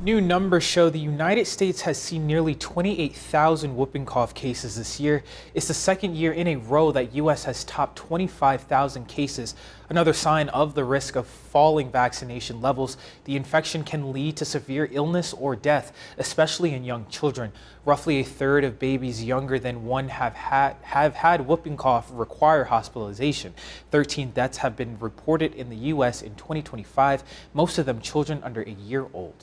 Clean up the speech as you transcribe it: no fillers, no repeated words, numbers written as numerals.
New numbers show the United States has seen nearly 28,000 whooping cough cases this year. It's the second year in a row that U.S. has topped 25,000 cases. Another sign of the risk of falling vaccination levels. The infection can lead to severe illness or death, especially in young children. Roughly a third of babies younger than 1 have had whooping cough require hospitalization. 13 deaths have been reported in the U.S. in 2025, most of them children under a year old.